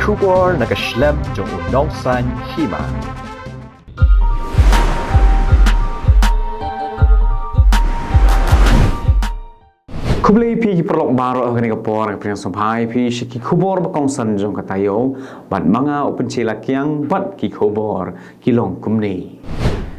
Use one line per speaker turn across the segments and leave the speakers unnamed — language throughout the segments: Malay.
kubor nakaslem jong unongsan hima.
Kublai pi perlok baru agni kapor ang priang sampai pi shiki kubor bakong san jong katayo bat mga open chilakyang bat ki kubor kilong kumni.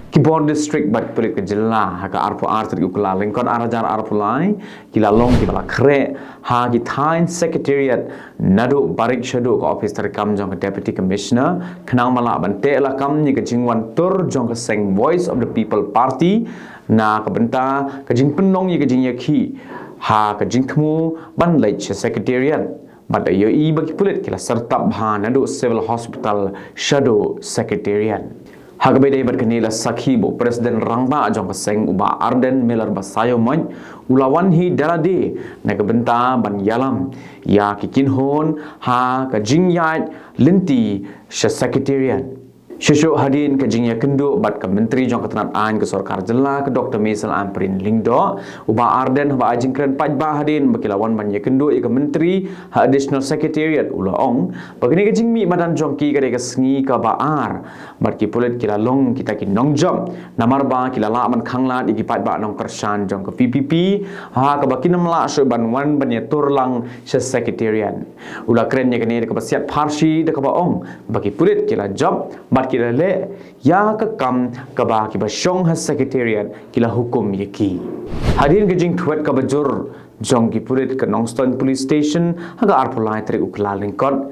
Kibor district bat pulik ke jela haka arpo artri ukula lingkon arajar arpo lai kila long kibala kre ha ki thain secretariat nadu barik shadu ka office terkam jong ka deputy commissioner khnang mala bante la kam ni ka jingwan tur jong ka seng voice of the people party na ka benta ka jing penong ni ka jing yakhi ha ka jing thmu ban lai che secretariat bat yo I bagi pulit kila serta bha nadu civil hospital shadu secretariat. Hagabede berkenila sakibo Presiden Rangba jong kaseng uba Arden Miller basayo moy ulawan hi dalade nagabenta ban yalam ya kikinhon ha ka jingyat linti sha secretariat Shushu hadin ke jingya kendo bat ke menteri jong ketenat an ke sorkar jela ke Dr. Maisel Amprin Lingdo uba Arden ba ajingkren pajba hadin bakilawan banya kendo ke menteri ha additional secretariat ulaong bagini ke jingmi madan jongki ke ke sngi ke baar bat ki pulit kila long kita ki nongjom namar ba kila la man khanglat iki pajba nong kersan jong ke PPP ha ke bakinam la so ban wan banya turlang se secretariat ula krennya ke ni ke basiat parsi de ke baong bagi pulit kila job bat kila le ya ke kam ke ba ki basyong ha secretariat kila hukum yaki hadin ke jing thuat ke bajur jong ki pulit ke Nongston police station haga arpulai tri ukla lingkot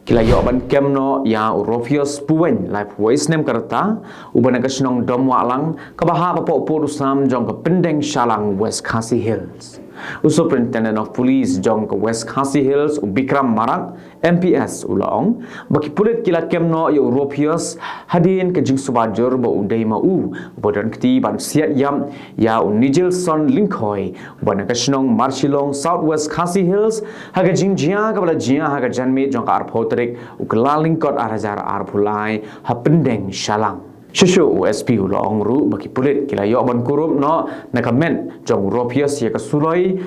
kila yo ban kemno ya Urofios puwen live voice nem karta uban ka snong dom walang ka baha pa po sam jong ka pendeng shalang West Khasi Hills Superintendent of Police jong ka West Khasi Hills Bikram Marak MPS ulaong baki pulit kila kemno yo Urofios hadin ke jing subajur ba udai mau bodan kti ban siat yam ya Nigel Son Linkoy uban ka snong Marshilong Southwest Khasi Hills haga jing jia ka bala jia haga janme jong ka arpot ukelalingkot arajar arpulai hapendeng shalang Shushu USP ulang ru bagi pulit kila yo ban kurup no nakamen jong Urofios ya kasuloi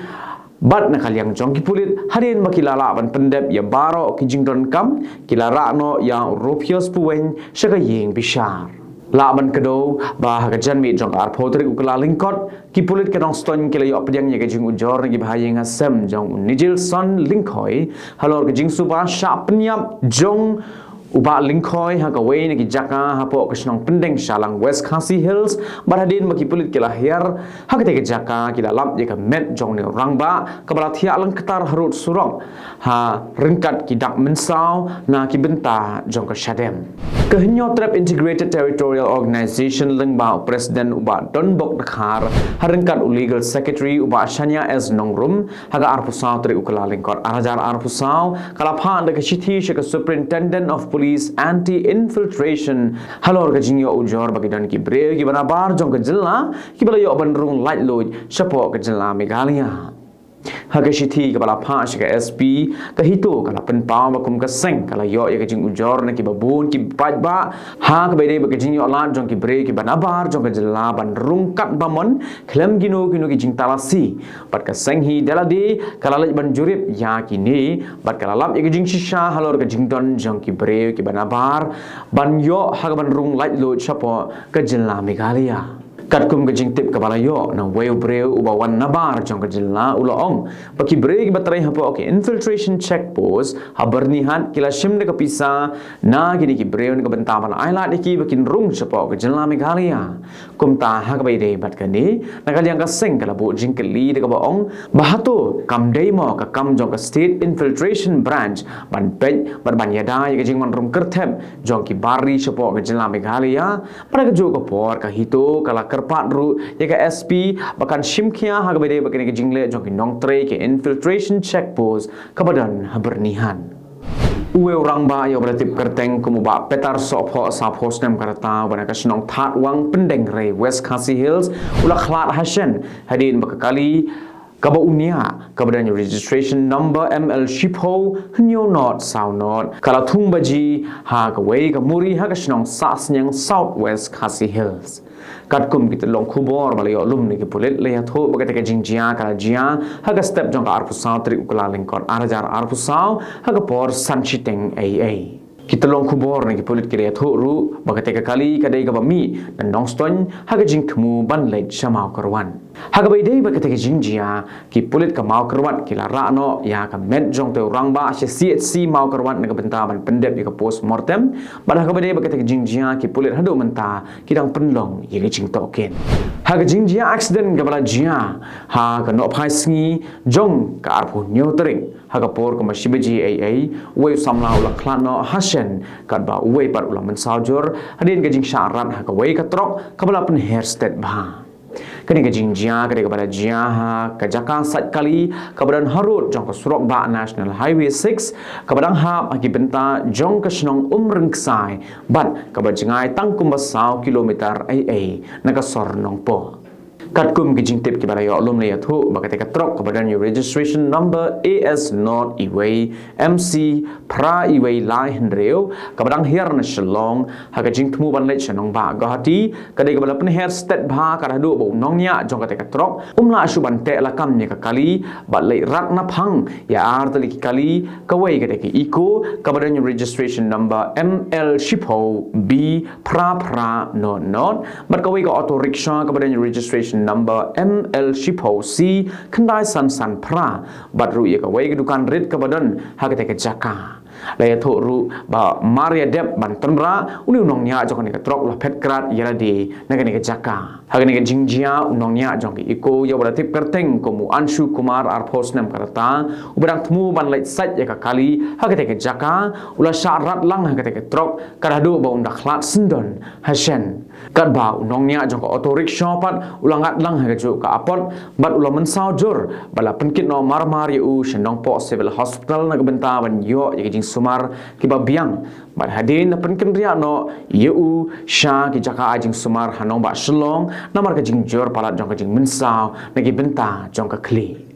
bat nakaliang jong ki pulit hadin makilala ban pendep ya baro ki jingdon kam kila no ya Urofios puwen syagayeng bishar Laban kedo bah kajan mi jong arpotrik ukelalingkot ki pulit ke Nongston kila yo pediang ya ke jing ujor gi bahayeng asem jong Nigel Son Linkoy halor ke jing suba sya penyap jong uba Linkoy ha ka wei ki jaka ha po ke snong pendeng shalang West Khasi Hills barhadin baki pulit kila hiar ha ke jaka kila lam je ka met jong ni rangba ka bala thia lang ketar harut surong ha ringkat ki dak mensau na ki benta jong ka shadem kehenyo trap integrated territorial organization lengba presiden uba donbok dakhar harengkat illegal secretary uba shanya as nongrum haga arpusau tri ukala lingkot arajar arpusau kala phan de chithi shika superintendent of police anti infiltration halor ka jingyo ujor bagi dan ki bre ki bana bar jong ka jilla ki bala yo bandrung light load shapo ka jilla Meghalaya haga shithi ka bala pha shika SP ka hito kala pen paw bakum ka seng kala yo ya ka jing ujor na ki babun ki pajba ha ka bede ba ka jing yo lan jong ki bre ki bana bar jong ka jilla ban rungkat bamon klem gino ki jing talasi pat ka seng hi daladi kala laj ban jurip ya ki ni bat kala lam ya ka jing shisha halor ka jing don jong ki bre ki bana bar ban yo ha ka ban rung light load shapo ka jilla Meghalaya Katkum ke jing tip ke bala yo na weu breu uba wan nabar jong ke jilla ulaong baki breu ki batrai hapo okay infiltration check post habernihan kila shim de kapisa na gini ki breu ne ka bentaban ailat ki bakin rung chapo ke jilla Meghalaya kumta ha ka bai de bat ka ni na ka liang ka seng kala bo jing ke li de ka baong bahato kam dei mo ka kam jong ka state infiltration branch ban pen ban yada ya ke jing man rung kerthem jong ki bari chapo ke jilla Meghalaya para ka jo ka por ka hito kala pat ru ya ke SP bahkan shimkhia ha bede bakene ke jingle jong ki nongtre ke infiltration check post kabadan habernihan uwe orang ba yo beratip kerteng kumuba petar sopho sa hostem karata bana ka snong that wang pendeng re West Khasi Hills ula khlat hashen hadin bakali Kaba unia, kabadan registration number ML Shipho, Nyo Not, South Not, Kalatung Baji, ha kaway kamuri ha kasnong sas nyang Southwest Khasi Hills. Katkum kita long kubor malayo lum ni kipulit le tho bagate ka jingjia kala jia ha ka step jong ka arpusaw tri ukula lingkon arajar arpusaw ha ka por sanchiteng AA. Kita long kubor ni kipulit kire tho ru bagate ka kali kadai ka bami dan nongston ha ka jingkmu ban le chamau karwan. Ha ka baidei bagate ka jingjia kipulit ka mau karwan kila rano ya ka met jong te orang ba se CHC mau karwan na ka benta ban pendep ka post mortem ban ha ka baidei bagate ka jingjia kipulit hadu menta kidang penlong ye jing token. Ha ka jingjia accident ka bala jia ha ka no phai sngi jong ka arpu nyotring ha ka por ka mashibaji AA we samla ula klano hasen kad ba we par ula mensajur hadin ka jing syarat ha ka we ka trok ka bala pen hair state ba kani ka jingjia ka bala jia ha ka jaka sat kali ka badan harut jong ka surok ba National Highway 6 ka badang hap aki benta jong ka snong umrengsai ban ka ba jingai tangkum basau kilometer AA na ka sornong po. Katkum ki jingtip ki bala yo lum le yathu bakate ka trok ka badan your registration number AS not iway MC pra iway lai hendreo ka badang her na shalong ha ka jingtmu ban le chanong ba gahati ka de ka bala pen her state ba ka hadu bo nong nya jong ka te ka trok umla asuban te la kam nya ka kali ba le rak na phang ya ar tali ki kali ka wei ka te ki eco ka badan your registration number ML Shipho B pra not but ka wei ka auto rickshaw ka badan your registration number ML Shipho C kendai san pra bat ru ye ka wei ka dukan rit ka badan ha ka te ka jaka laya tho ru ba Maria Dep ban tanra uni unong nya jong ka trok la phet krat yara di na ka ni ka jaka ha ka ni ka jingjia unong nya jong ki iko ya bala tip kerteng ko mu Anshu Kumar ar post nam karata ubrang thmu ban lai sat ya ka kali ha ka te ka jaka ula syarat lang ha ka te ka trok karadu ba unda khlat sindon hasen kad ba unong nya jong ka auto rickshaw pat ulangat lang ha ka ju ka apot bat ula mensau jur bala penkit no mar yu shendong po civil hospital na ka benta ban yo ya jing sumar ki babiang bat hadin pen kendria no yu sha ki jaka ajing sumar hanong ba shlong namar ka jing jor palat jong ka jing mensau na ki benta jong ka kli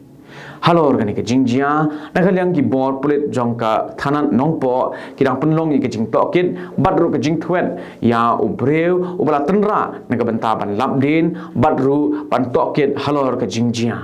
halo organik jingjia na kaliang ki bor pulit jong ka thanan nongpo kidang penlong ki jing tokit badru ka jing thwet ya ubreu ubala tenra na ka benta ban labdin badru ban tokit halo ka jingjia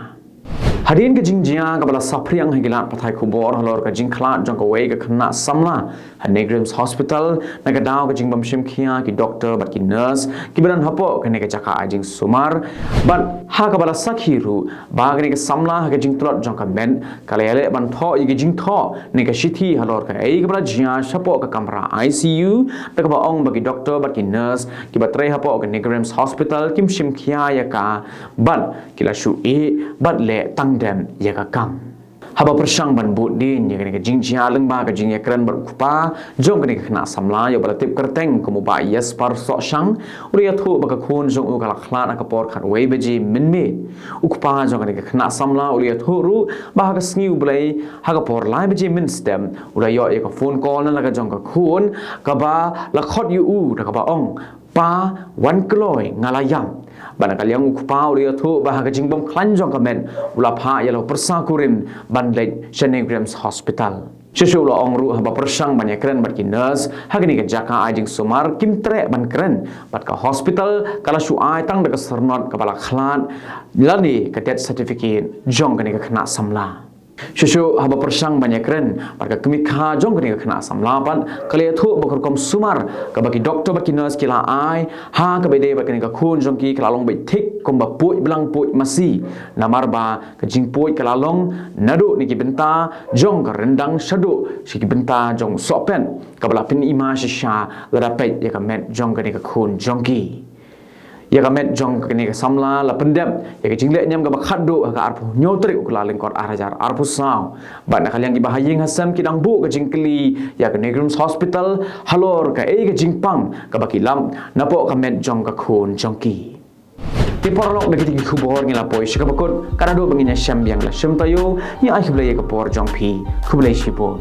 hadin ka jingjia ka bala sapriang hagilat pathai khubor halor ka jing khlat jong ka wei ka khna samla Hanegrims Hospital na ka daw ka jing bamshim khia ki doctor bat ki nurse ki badan hapo ka ne ka jaka ajing sumar bat ha ka bala sakhiru ba ka ne ka samla ha ka jing tlot jong ka men kalayale ban tho yi ki jing tho ne ka shithi halor ka ei ka bala jia sapo ka kamra ICU ta ka ba ong ba ki doctor bat ki nurse ki batrai hapo ka Hanegrims Hospital kim shim khia ya ka bat kila shu e bat le tang dem ya ka kam haba persang ban but din ya ka jingjia leng ba ka jing ya kran bar kupa jong ka khna samla yo bala tip kerteng ko mu ba yes par so sang uri ya thu ba ka khun jong u ka khla ka por khat wei beji min me ukpa jong ka khna samla uri ya thu ru ba ka sniu blai ha ka por lai beji min stem uri yo ya ka phone call na ka jong ka khun ka ba la khot yu u ka ba ong pa wan kloi ngalayam bana kaliang ukpa uri athu bah ka jingbom klanjong kamen ula pha yalo persa kurim banlet Hanegrims Hospital Shushu lo ong ru haba persang banyak keren bat ki nurse hagini ka jaka ajing sumar kim tre ban keren bat ka hospital kala shu ai tang da ka sernot ka bala khlan lani ka death certificate jong ka ni ka khna samla Shushu haba persang banyak keren barka kemikha jong kini kena samlapan kali thu bakor kom sumar ka bagi doktor bagi nurse kila ai ha ka bede bagi ka khun jong ki kala long bai thik kom ba pui belang pui masi namar ba ka jing pui kala long nadu ni ki benta jong ka rendang shadu si ki benta jong sopen ka bala pin ima sha la pet ya ka met jong kini ka khun jong ki ya ka met jong kini ka samla la pendep ya ka jingle nyam ka bakhadu ka arpu nyotrik ukla lengkor arajar arpu saw ba na kaliang ki bahaying hasam ki dang bu ka jingkli ya ka Hanegrims Hospital halor ka ka jingpang ka bakilam napo ka met jong ka khun jongki Tiporlok na kitig kubor ngila po isya kabakot karado banginya siyam biyang la siyam tayo yung ay kublay ka por jong pi kublay sipo